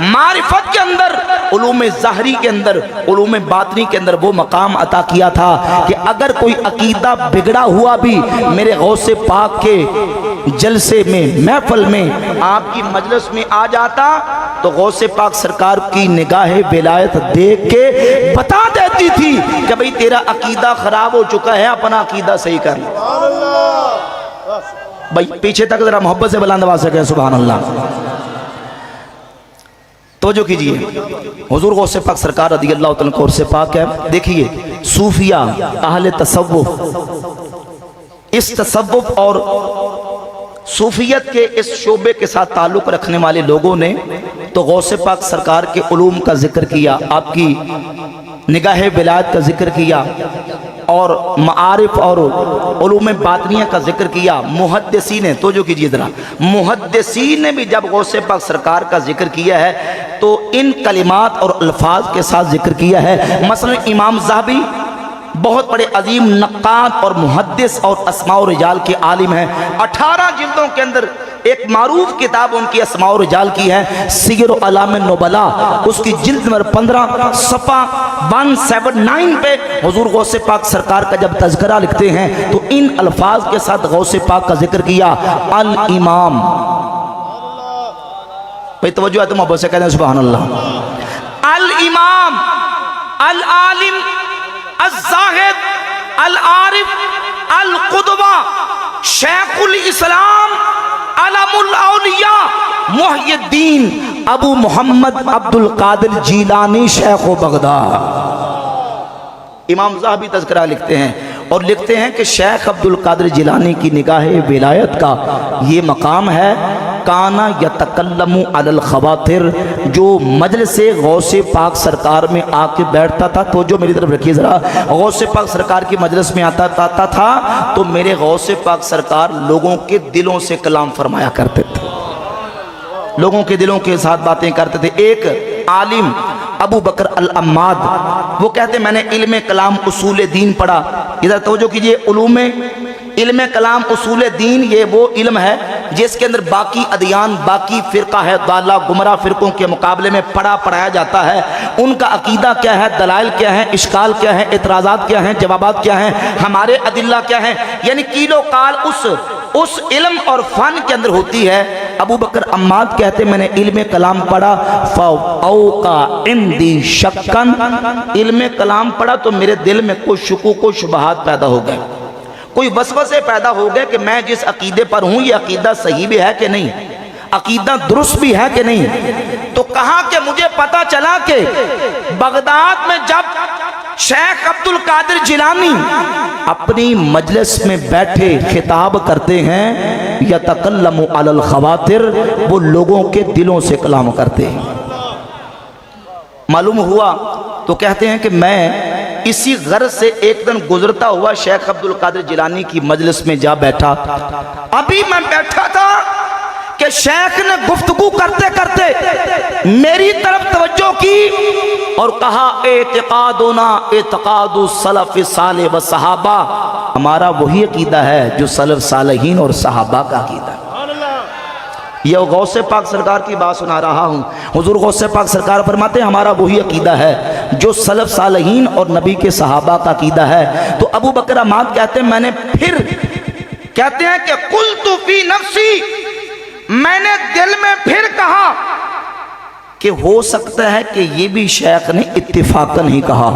معرفت کے اندر، علوم ظاہری کے اندر، علوم باطنی کے اندر وہ مقام عطا کیا تھا کہ اگر کوئی عقیدہ بگڑا ہوا بھی میرے غوث پاک کے جلسے میں، محفل میں، آپ کی مجلس میں آ جاتا تو غوث پاک سرکار کی نگاہ ولایت دیکھ کے بتا دیتی تھی کہ بھئی تیرا عقیدہ خراب ہو چکا ہے، اپنا عقیدہ صحیح کر لو۔ بھئی پیچھے تک ذرا محبت سے بلند آواز سے کہیں سبحان اللہ۔ توجہ کیجئے، حضور غوث پاک سرکار رضی اللہ تعالیٰ عنہ سے پاک ہے۔ دیکھیے صوفیہ، اہل تصوف، اس تصوف اور صوفیت کے اس شعبے کے ساتھ تعلق رکھنے والے لوگوں نے تو غوث پاک سرکار کے علوم کا ذکر کیا، آپ کی نگاہ ولایت کا ذکر کیا، اور معارف اور علوم باطنیہ کا ذکر کیا۔ محدثین نے، توجہ کیجئے ذرا، محدثین نے بھی جب غوث پاک سرکار کا ذکر کیا ہے تو ان کلمات اور الفاظ کے ساتھ ذکر کیا ہے۔ مثلا امام ذہبی بہت بڑے عظیم نقاد اور محدث اور اسماء و رجال کے عالم ہیں۔ 18 جلدوں کے اندر ایک معروف کتاب ان کی اسماء و رجال کی ہے، سیر اعلام النبلا، اس کی جلد نمبر 15 صفحہ 179 پہ حضور غوث پاک سرکار کا جب تذکرہ لکھتے ہیں تو ان الفاظ کے ساتھ غوث پاک کا ذکر کیا، الامام۔ بھئی توجہ ہے تو محبت سے کہتے ہیں سبحان اللہ۔ الامام، العالم، الزاہد، العارف، القدوہ، شیخ الاسلام، علم الاولیاء، محی الدین ابو محمد عبد القادر جیلانی شیخ و بغداد۔ امام ذہبی تذکرہ لکھتے ہیں اور لکھتے ہیں کہ شیخ عبد القادر جیلانی کی نگاہ ولایت کا یہ مقام ہے، کانا یتکلم علی الخواطر، جو مجلس غوث پاک سرکار میں آ کے بیٹھتا تھا، تو جو میری طرف رکھیے ذرا، غوث پاک سرکار کی مجلس میں آتا تھا تو میرے غوث پاک سرکار لوگوں کے دلوں سے کلام فرمایا کرتے تھے، لوگوں کے دلوں کے ساتھ باتیں کرتے تھے۔ ایک عالم ابو بکر العماد وہ کہتے میں نے علم کلام اصول دین پڑھا، ادھر توجہ کیجئے، علم کلام اصول دین یہ وہ علم ہے جس کے اندر باقی ادیان، باقی فرقہ ہے ضالہ گمراہ فرقوں کے مقابلے میں پڑھایا جاتا ہے، ان کا عقیدہ کیا ہے، دلائل کیا ہے، اشکال کیا ہے، اعتراضات کیا ہیں، جوابات کیا ہیں، ہمارے ادلہ کیا ہیں، یعنی کیلو کال اس علم اور فن کے اندر ہوتی ہے۔ ابو بکر عماد کہتے میں نے علم کلام پڑھا، فَأَوْقَا عِنْدِي شَكًّا، علم کلام پڑھا تو میرے دل میں کوئی شکوک و شبہات پیدا ہو گئے، کوئی وسوسے پیدا ہو گئے کہ میں جس عقیدے پر ہوں یہ عقیدہ صحیح بھی ہے کہ نہیں، عقیدہ درست بھی ہے کہ نہیں۔ تو کہا کہ مجھے پتا چلا کہ بغداد میں جب شیخ عبد القادر جیلانی اپنی مجلس میں بیٹھے خطاب کرتے ہیں، یتکلم علی الخواطر، وہ لوگوں کے دلوں سے کلام کرتے ہیں۔ معلوم ہوا تو کہتے ہیں کہ میں اسی غرض سے ایک دن گزرتا ہوا شیخ عبد القادر جیلانی کی مجلس میں جا بیٹھا، ابھی میں بیٹھا تھا کہ شیخ نے گفتگو کرتے کرتے میری طرف توجہ کی اور کہا، اعتقادنا اعتقاد السلف صالح و صحابہ، ہمارا وہی عقیدہ ہے جو سلف صالحین اور صحابہ کا عقیدہ ہے۔ یہ غوث پاک سرکار کی بات سنا رہا ہوں، حضور غوث پاک سرکار فرماتے ہیں ہمارا وہی عقیدہ ہے جو سلف صالحین اور نبی کے صحابہ کا عقیدہ ہے۔ تو ابو بکر عماد کہتے ہیں میں نے پھر کہتے ہیں کہ قلت فی نفسی، میں نے دل میں پھر کہا کہ ہو سکتا ہے کہ یہ بھی شیخ نے اتفاقاً ہی کہا۔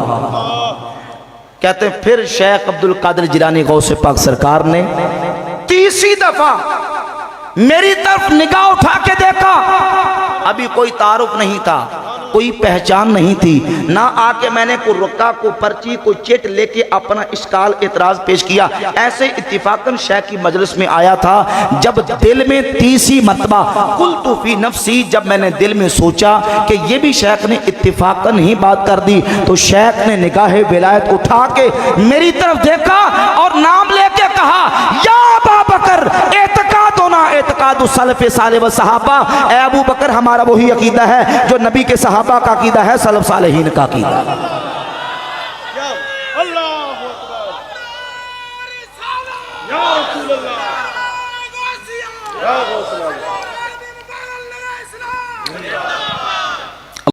کہتے ہیں پھر شیخ عبد القادر جیلانی غوث پاک سرکار نے تیسری دفعہ میری طرف نگاہ اٹھا کے دیکھا، ابھی کوئی تعارف نہیں تھا، کوئی پہچان نہیں تھی، نہ آ کے میں نے کوئی رکا، کوئی پرچی، کوئی چٹ لے کے اپنا اشکال اعتراض پیش کیا، ایسے اتفاقاً شیخ کی مجلس میں آیا تھا۔ جب دل میں تیسری مرتبہ قلت فی نفسی، جب میں نے دل میں سوچا کہ یہ بھی شیخ نے اتفاقاً ہی بات کر دی، تو شیخ نے نگاہ ولایت اٹھا کے میری طرف دیکھا اور نام لے کے کہا، یا ابا بکر اعتقادنا اعتقاد السلف صالح و صحابہ، اے ابو بکر ہمارا وہی عقیدہ ہے جو نبی کے صحابہ کا عقیدہ ہے، سلف صالحین کا عقیدہ ہے۔ یا رسول اللہ، یا غوث اللہ۔